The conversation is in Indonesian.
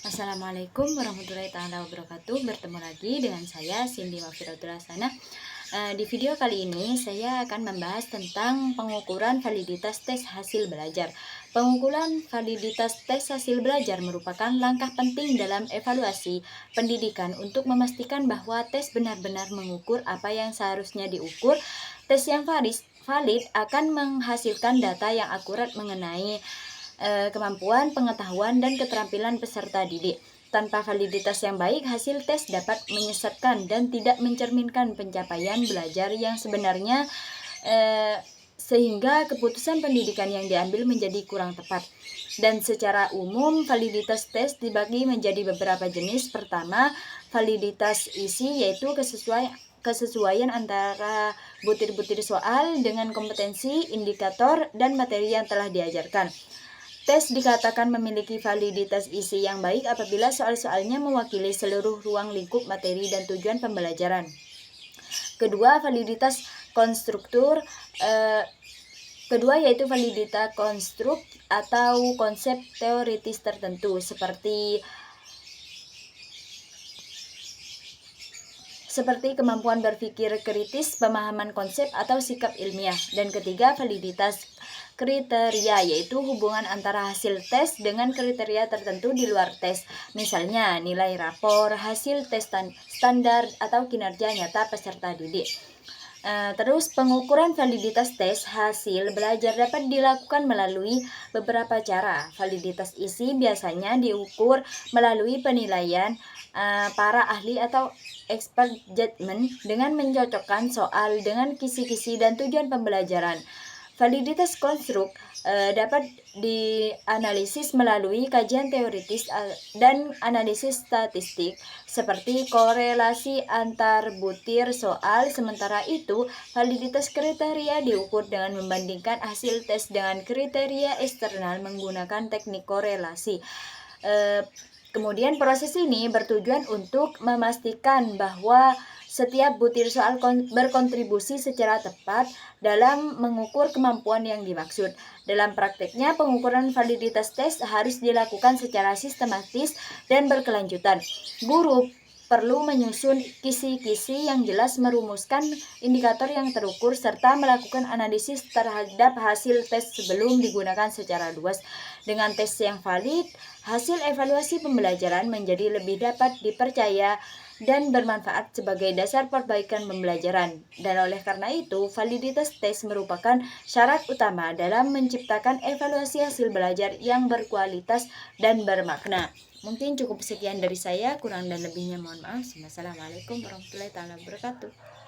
Assalamualaikum warahmatullahi wabarakatuh. Bertemu lagi dengan saya Cindy Wafiratul Hasanah. Di video kali ini saya akan membahas tentang pengukuran validitas tes hasil belajar. Pengukuran validitas tes hasil belajar merupakan langkah penting dalam evaluasi pendidikan untuk memastikan bahwa tes benar-benar mengukur apa yang seharusnya diukur. Tes yang valid akan menghasilkan data yang akurat mengenai kemampuan, pengetahuan, dan keterampilan peserta didik. Tanpa validitas yang baik, hasil tes dapat menyesatkan dan tidak mencerminkan pencapaian belajar yang sebenarnya, sehingga keputusan pendidikan yang diambil menjadi kurang tepat. Dan secara umum, validitas tes dibagi menjadi beberapa jenis. Pertama, validitas isi, yaitu kesesuaian antara butir-butir soal dengan kompetensi, indikator, dan materi yang telah diajarkan. Tes dikatakan memiliki validitas isi yang baik apabila soal-soalnya mewakili seluruh ruang lingkup materi dan tujuan pembelajaran. Kedua, validitas konstruktur. Kedua yaitu validitas konstruk atau konsep teoritis tertentu seperti kemampuan berpikir kritis, pemahaman konsep, atau sikap ilmiah. Dan ketiga, validitas kriteria, yaitu hubungan antara hasil tes dengan kriteria tertentu di luar tes. Misalnya, nilai rapor, hasil tes standar, atau kinerja nyata peserta didik. Terus pengukuran validitas tes hasil belajar dapat dilakukan melalui beberapa cara. Validitas isi biasanya diukur melalui penilaian para ahli atau expert judgment dengan mencocokkan soal dengan kisi-kisi dan tujuan pembelajaran. Validitas konstruk dapat dianalisis melalui kajian teoritis dan analisis statistik seperti korelasi antar butir soal. Sementara itu, validitas kriteria diukur dengan membandingkan hasil tes dengan kriteria eksternal menggunakan teknik korelasi. Kemudian proses ini bertujuan untuk memastikan bahwa setiap butir soal berkontribusi secara tepat dalam mengukur kemampuan yang dimaksud. Dalam prakteknya, pengukuran validitas tes harus dilakukan secara sistematis dan berkelanjutan. Guru perlu menyusun kisi-kisi yang jelas, merumuskan indikator yang terukur, serta melakukan analisis terhadap hasil tes sebelum digunakan secara luas. Dengan tes yang valid, hasil evaluasi pembelajaran menjadi lebih dapat dipercaya dan bermanfaat sebagai dasar perbaikan pembelajaran. Dan oleh karena itu, validitas tes merupakan syarat utama dalam menciptakan evaluasi hasil belajar yang berkualitas dan bermakna. Mungkin cukup sekian dari saya, kurang dan lebihnya mohon maaf. Wassalamualaikum warahmatullahi wabarakatuh.